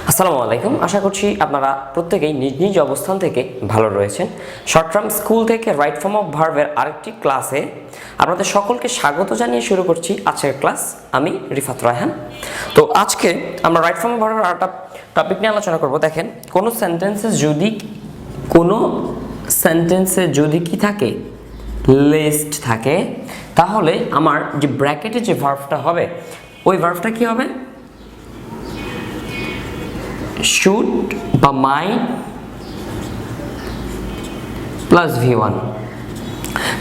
আসসালামু আলাইকুম। আশা করছি আপনারা প্রত্যেকেই নিজ নিজ অবস্থান থেকে ভালো রয়েছেন। শর্ট টার্ম স্কুল থেকে রাইট ফর্ম অফ ভার্বের আরেকটি ক্লাসে আপনাদের সকলকে স্বাগত জানিয়ে শুরু করছি আজকের ক্লাস। আমি রিফাত রায়হান। তো আজকে আমরা রাইট ফর্ম অফ ভার্বের আরেকটা টপিক নিয়ে আলোচনা করব। দেখেন, কোনো সেন্টেন্সে যদি কি থাকে, লিস্ট থাকে, তাহলে আমার যে ব্র্যাকেটে যে ভার্বটা হবে ওই ভার্বটা কি হবে? শুড বা মাইট প্লাস V1।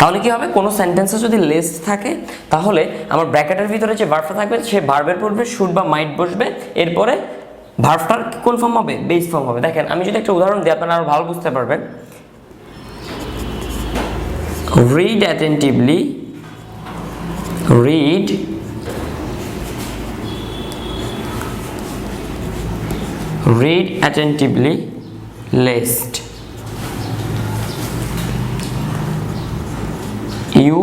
তাহলে কি হবে? কোনো সেন্টেন্সে যদি লিস্ট থাকে তাহলে আমার ব্র্যাকেটের ভিতরে যে ভার্বটা থাকবে সে ভার্বের পূর্বে শুড বা মাইট বসবে, এরপরে ভার্বটার কোন ফর্ম হবে? বেস ফর্ম হবে। দেখেন, আমি যদি একটা উদাহরণ দিই আপনারা আরো ভালো বুঝতে পারবেন। Read attentively, read attentively lest you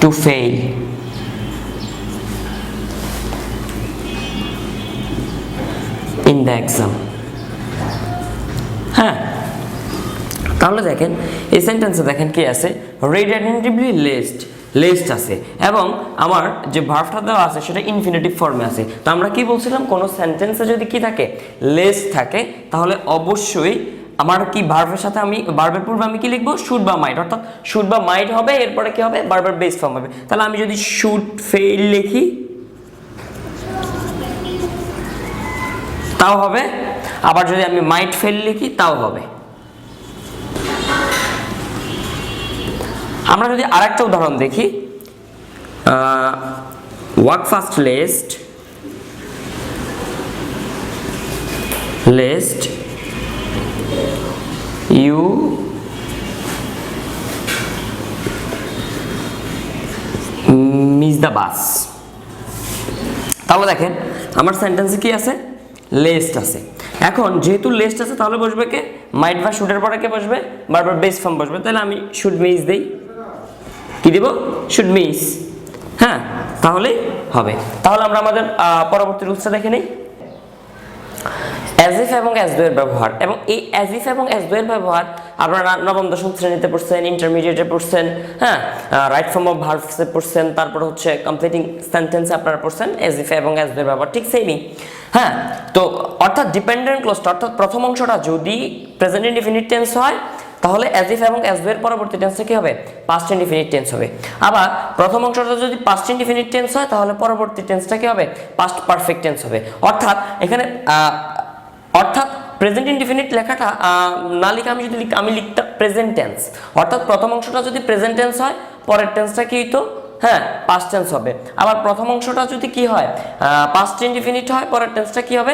to fail in the exam। হ্যাঁ, তাহলে দেখেন এই সেন্টেন্সে দেখেন কি আছে, রিড অ্যাটেন্টিভলি লিস্ট আছে এবং আমার যে ভার্বটা দেওয়া আছে সেটা ইনফিনিটিভ ফর্মে আছে। তো আমরা কি বলছিলাম, কোনো সেন্টেন্সে যদি কি থাকে, লিস্ট থাকে, তাহলে অবশ্যই আমার কি ভার্বের সাথে আমি ভার্বের পূর্বে আমি কি লিখবো? শুড বা মাইট। অর্থাৎ শুড বা মাইট হবে, এরপরে কি হবে? ভার্বের বেস ফর্ম হবে। তাহলে আমি যদি শুড ফেইল লিখি তাও হবে, আবার যদি আমি মাইট ফেইল লিখি তাও হবে। আমরা যদি আরেকটা উদাহরণ দেখি, work first lest you miss the bus। তাহলে দেখেন আমার সেন্টেন্সে কি আছে? লিস্ট আছে। এখন যেহেতু লিস্ট আছে তাহলে বসবে কে? মাইট বা শুডের পরে কে বসবে? বারবার বেস ফর্ম বসবে। তাহলে আমি শুড মিস দেই, কি দিব? Should miss. হ্যাঁ, তাহলে হবে। তাহলে আমরা আমাদের পরবর্তী রুলসটা দেখে নেই। অ্যাজ ইফ এবং অ্যাজ ডু এর ব্যবহার, এবং এই অ্যাজ ইফ এবং অ্যাজ ডু এর ব্যবহার আপনারা নবম দশম শ্রেণীতে পড়ছেন, ইন্টারমিডিয়েটে পড়ছেন, হ্যাঁ, রাইট ফর্ম অফ ভার্বসে পড়ছেন, তারপর হচ্ছে কমপ্লিটিং সেন্টেন্সে আপনারা পড়ছেন অ্যাজ ইফ এবং অ্যাজ ডু এর ব্যবহার ঠিক সেমই। হ্যাঁ, তো অর্থাৎ ডিপেন্ডেন্ট ক্লজটা, অর্থাৎ প্রথম অংশটা যদি প্রেজেন্ট ইনডিফিনিট টেন্স হয় তাহলে অ্যাজ ইফ এবং অ্যাজ ডু এর পরবর্তী টেন্সে কি হবে? পাস্ট ইনডিফিনিট টেন্স হবে। আবার প্রথম অংশটা যদি পাস্ট ইনডিফিনিট টেন্স হয় তাহলে পরবর্তী টেন্সটা কি হবে? পাস্ট পারফেক্ট টেন্স হবে। অর্থাৎ এখানে প্রেজেন্ট ইনডিফিনিট লেখাটা না লিখে আমি যদি আমি লিখতাম প্রেজেন্ট টেন্স। অর্থাৎ প্রথম অংশটা যদি প্রেজেন্ট টেন্স হয় পরের টেন্সটা কি হইতো? হ্যাঁ, পাস্ট টেন্স হবে। আবার প্রথম অংশটা যদি কি হয়? পাস্ট ইনডিফিনিট হয়, পরের টেন্সটা কি হবে?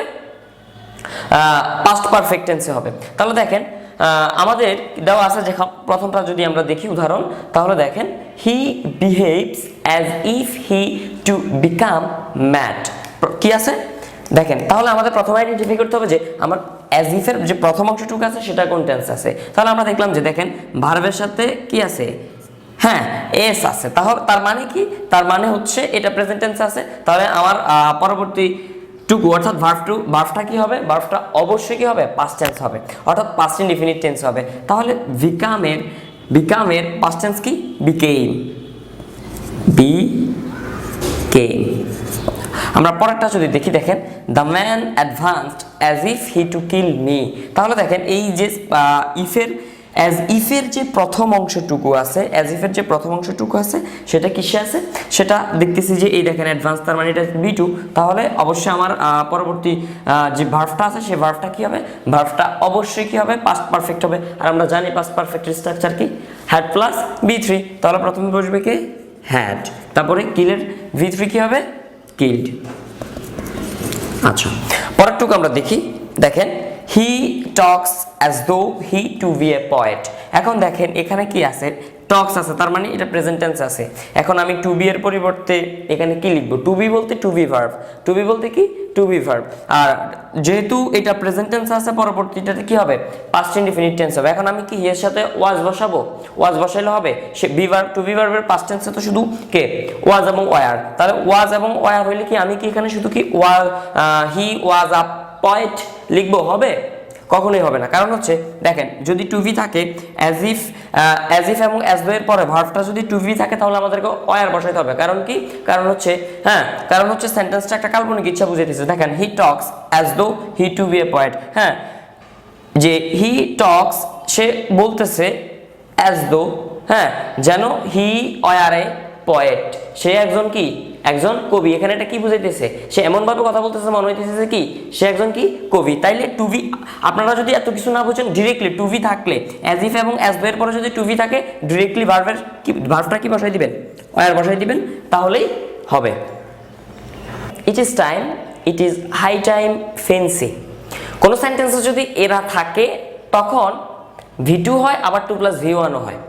পাস্ট পারফেক্ট টেন্সে হবে। তাহলে দেখেন আমাদের দেওয়া আছে যে প্রথমটা যদি আমরা দেখি উদাহরণ, তাহলে দেখেন হি behaves as if he to become mad. কি আছে দেখেন, তাহলে আমাদের প্রথমে আইডেন্টিফাই করতে হবে যে আমার অ্যাজ ইফ এর যে প্রথম অংশটুকু আছে সেটা কোন টেন্স আছে। তাহলে আমরা দেখলাম যে দেখেন ভার্বের সাথে কি আছে? হ্যাঁ, এস আছে। তাহলে তার মানে কি? তার মানে হচ্ছে এটা প্রেজেন্ট টেন্স আছে। তাহলে আমার পরবর্তী টুকু অর্থাৎ ভার্বটা কি হবে? ভার্বটা অবশ্যই কি হবে? পাস্ট টেন্স হবে, অর্থাৎ পাস্ট ইনডিফিনিট টেন্স হবে। তাহলে বিকামের পাস্ট টেন্স কি? বিকেম। আমরা পরেরটা যদি দেখি, দেখেন the man advanced as if he to kill me. তাহলে দেখেন এই যে অ্যাজ ইফের যে প্রথম অংশটুকু আছে, অ্যাজ ইফের যে প্রথম অংশটুকু আছে সেটা কিসে আছে? সেটা দেখতেছি যে এই দেখেন অ্যাডভান্স, তার মানে এটা B2। তাহলে অবশ্যই আমার পরবর্তী যে ভার্বটা আছে সেই ভার্বটা কি হবে? ভার্বটা অবশ্যই কি হবে? পাস্ট পারফেক্ট হবে। আর আমরা জানি পাস্ট পারফেক্টের স্ট্রাকচার কি? Had plus B3। তাহলে প্রথমে বসবে কে? হ্যাড। তারপরে কিলের V3 কি হবে? কিল্ড। আচ্ছা, পরেরটুকু আমরা দেখি। দেখেন হি talks as though he to be a poet. এখন দেখেন এখানে কি আছে? টক্স আছে, তার মানে এটা প্রেজেন্ট টেন্স আছে। এখন আমি টু বি এর পরিবর্তে এখানে কি লিখবো? টু বি বলতে to be verb, to be বলতে কি টু বি ভার্ব। আর যেহেতু এটা প্রেজেন্ট টেন্স আছে, পরবর্তীটাতে কি হবে? পাস্ট ইনডিফিনিট টেন্স হবে। এখন আমি কি এর সাথে ওয়াজ বসাবো? ওয়াজ বসাইলে হবে, সে বি ভার্ব টু বি ভার্বের পাস্ট টেন্সে তো শুধু কে ওয়াজ এবং ওয়ার, তাহলে ওয়াজ এবং ওয়ার হইলে কি আমি কি এখানে শুধু কি হি ওয়াজ আ পয়েট লিখবো? হবে? কখনোই হবে না। কারণ হচ্ছে দেখেন, যদি টু ভি থাকে অ্যাজ ইফ এবং অ্যাজ দো এর পরে ভার্বটা যদি টু ভি থাকে তাহলে আমাদেরকে ওয়ার বসাইতে হবে। কারণ কি? কারণ হচ্ছে সেন্টেন্সটা একটা কাল্পনিক ইচ্ছা বুঝাইতেছে। দেখেন, হি talks as though he to be a poet. যে হি টক্স, সে বলতেছে অ্যাজ দো, যেন হি ওয়ার এ পয়েট, সে একজন কি? একজন কবি। এখানে এটা কি বুঝাইতেছে? সে এমন ভাবে কথা বলতেছে মনে হইতেছে যে কি সে একজন কি কবি। তাইলে টু ভি, আপনারা যদি এত কিছু না বুঝেন, ডিরেক্টলি টু ভি থাকলে অ্যাজ ইফ এবং অ্যাজ দো এর পরে যদি টু ভি থাকে, ডিরেক্টলি ভার্বটা কি বসাই দিবেন? ওয়ার বসাই দিবেন, তাহলেই হবে। It is time, it is high time, fancy. কোন সেন্টেন্সে যদি এরা থাকে তখন ভি2 হয়, আবার 2 + v1 হয়।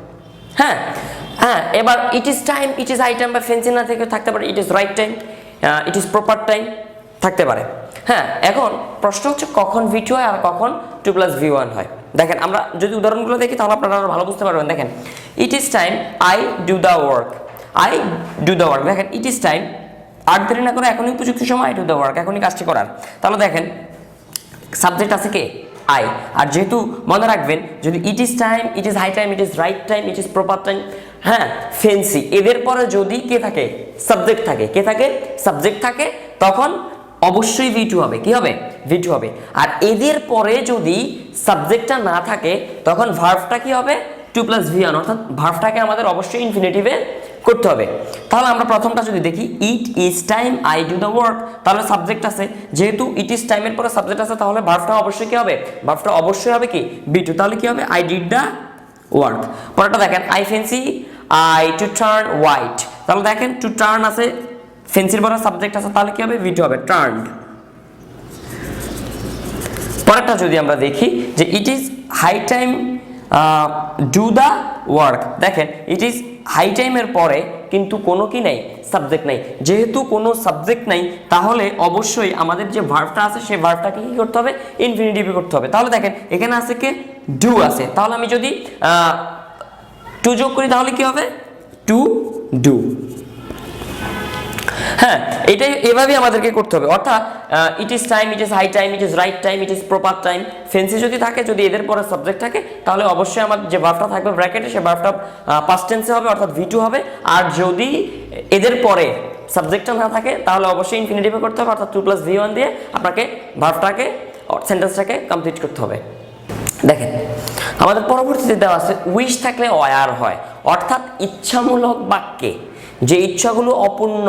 এবার it is time, it is high time বা ফেন্সি না থেকে থাকতে পারে it is right time, it is proper time থাকতে পারে। এখন প্রশ্ন হচ্ছে কখন ভি2 হয় আর কখন 2 + v1 হয়। দেখেন, আমরা যদি উদাহরণগুলো দেখি তাহলে আপনারা আরো ভালো বুঝতে পারবেন। দেখেন, it is time I do the work, I do the work. দেখেন, ইট ইজ টাইম, আর দেরি না করে এখনই উপযুক্ত সময়, আই ডু দ্য ওয়ার্ক, এখনই কাজটি করার। তাহলে দেখেন, সাবজেক্ট আছে কে? আই। আর যেহেতু মনে রাখবেন, যদি it is time, it is high time, it is right time, it is proper time, fancy, এদের পরে যদি কে থাকে? সাবজেক্ট থাকে। কে থাকে? সাবজেক্ট থাকে, তখন অবশ্যই ভি2 হবে। কি হবে? ভি2 হবে। আর এদের পরে যদি সাবজেক্টটা না থাকে তখন ভার্বটা কি হবে? 2 + v1, অর্থাৎ ভার্বটাকে আমাদের অবশ্যই ইনফিনিটিভে করতে হবে। তাহলে আমরা প্রথমটা যদি দেখি, ইট is time I do the work, তাহলে সাবজেক্ট আছে। যেহেতু ইট ইজ টাইমের পরে সাবজেক্ট আছে, তাহলে ভার্বটা অবশ্যই কি হবে? ভার্বটা অবশ্যই হবে কি? ভি2। তাহলে কি হবে? I did the work. পরেরটা দেখেন, I fancy I to turn white. তাহলে দেখেন, টু টার্ন আছে, ফেন্সির পরে সাবজেক্ট আছে, তাহলে কি হবে? ভি2 হবে, টার্নড। পরেরটা যদি আমরা দেখি যে it is high time do the work. দেখেন, ইট ইজ হাই টাইমের পরে কিন্তু কোনো কি নাই? সাবজেক্ট নাই। যেহেতু কোনো সাবজেক্ট নাই, তাহলে অবশ্যই আমাদের যে ভার্বটা আছে সেই ভার্বটাকে কি করতে হবে? ইনফিনিটিভে করতে হবে। তাহলে দেখেন, এখানে আছে কে? ডু আছে। তাহলে আমি যদি টু যোগ করি তাহলে কি হবে? To do. এটাই এভাবেই আমাদেরকে করতে হবে। অর্থাৎ it is time, it is high time, it is right time, it is proper time, fancy যদি থাকে, যদি এদের পরে সাবজেক্ট থাকে, তাহলে অবশ্যই আমার যে ভার্বটা থাকবে ব্র্যাকেটে, সে ভার্বটা পাস্ট টেন্সে হবে, অর্থাৎ ভি2 হবে। আর যদি এদের পরে সাবজেক্টটা না থাকে তাহলে অবশ্যই ইনফিনিটিভে করতে হবে, অর্থাৎ 2 + v1 দিয়ে আপনাকে ভার্বটাকে, সেন্টেন্সটাকে কমপ্লিট করতে হবে। দেখেন, আমাদের পরবর্তীতে দেওয়া আছে উইশ থাকলে ওয়ার হয়, অর্থাৎ ইচ্ছামূলক বাক্যে যে ইচ্ছাগুলো অপূর্ণ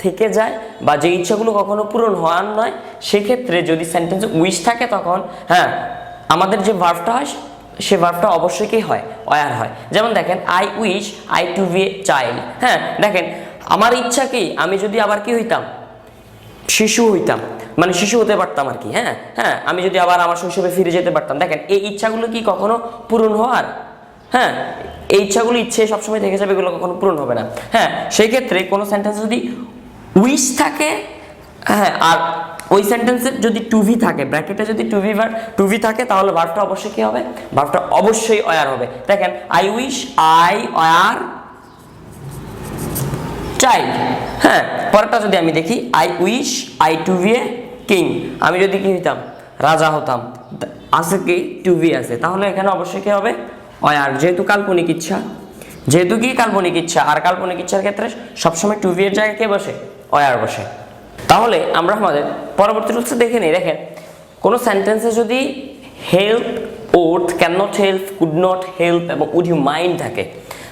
থেকে যায় বা যে ইচ্ছাগুলো কখনো পূরণ হওয়ার নয়, সেক্ষেত্রে যদি সেন্টেন্সে উইশ থাকে তখন আমাদের যে ভার্বটা হয় সে ভার্বটা অবশ্যই কি হয়? ওয়ার হয়। যেমন দেখেন, I wish I to be a child. দেখেন, আমার ইচ্ছা কি আমি যদি আবার কি হইতাম? শিশু হইতাম, মানে শিশু হতে পারতাম আর কি। আমি যদি আবার আমার শৈশবে ফিরে যেতে পারতাম। দেখেন, এই ইচ্ছাগুলো কি কখনো পূরণ হওয়ার? এই ইচ্ছাগুলো ইচ্ছে সবসময় থেকে যাবে, এগুলো কখনো পূরণ হবে না। সেই ক্ষেত্রে কোনো সেন্টেন্স যদি উইশ থাকে, আর ওই সেন্টেন্সের যদি টু ভি থাকে, ব্র্যাকেটে যদি টু ভি থাকে, তাহলে ভার্বটা অবশ্যই কি হবে? ভার্বটা অবশ্যই ওয়ার হবে। দেখেন, I wish I were child. পরেরটা যদি আমি দেখি, I wish I to be a king. আমি যদি কি হইতাম? রাজা হতাম। আছে কি? টু বি আছে, তাহলে এখানে অবশ্যই কি হবে? ওয়ার। যেহেতু কাল্পনিক ইচ্ছা, যেহেতু কি কাল্পনিক ইচ্ছা, আর কাল্পনিক ইচ্ছার ক্ষেত্রে সবসময় টু বি এর জায়গায় কে বসে? ওয়ার বসে। তাহলে আমরা আমাদের পরবর্তী রুলসে দেখে নিই। দেখেন, কোনো সেন্টেন্সে যদি help, would, can not help, could not help এবং উড ইউ মাইন্ড থাকে,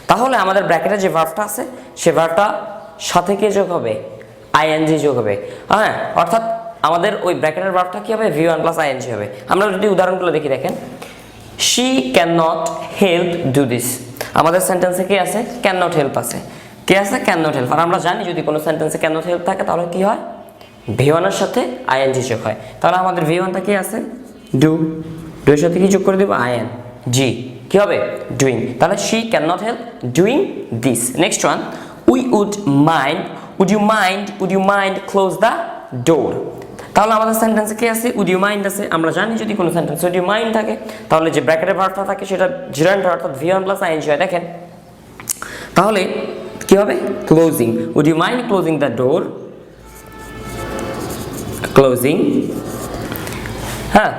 তাহলে আমাদের ব্র্যাকেটে যে ভার্বটা আছে সে ভার্বটা সাথে কে যোগ হবে? আইএনজি যোগ হবে। অর্থাৎ আমাদের ওই ব্র্যাকেটের ভার্বটা কি হবে? v1 + ing হবে। আমরা যদি উদাহরণগুলো দেখি, দেখেন, she can not help do this. আমাদের সেন্টেন্সে কি আছে? ক্যান নট হেল্প আছে। কে আছে? Can not help. আর আমরা জানি যদি কোনো সেন্টেন্সে ক্যান নট হেল্প থাকে তাহলে কি হয়? v1 এর সাথে আইএনজি যোগ হয়। তাহলে আমাদের v1টা কি আছে? ডু। ডু এর সাথে কি যোগ করে দেব? আইএন জি। কি হবে ডুইং, তাহলে she can not help doing this. Next one, we would mind, would you mind close the door. তাহলে আমাদের সেন্টেন্সে কি আছে, উড ইউ মাইন্ড আছে। আমরা জানি যদি কোনো সেন্টেন্সে উড ইউ মাইন্ড থাকে তাহলে যে ব্র্যাকেটের ভার্বটা থাকে সেটা জিরান্ড অর্থাৎ V1 প্লাস আইএনজি হয়। দেখেন তাহলে কি হবে closing, would you mind closing the door, closing, হ্যাঁ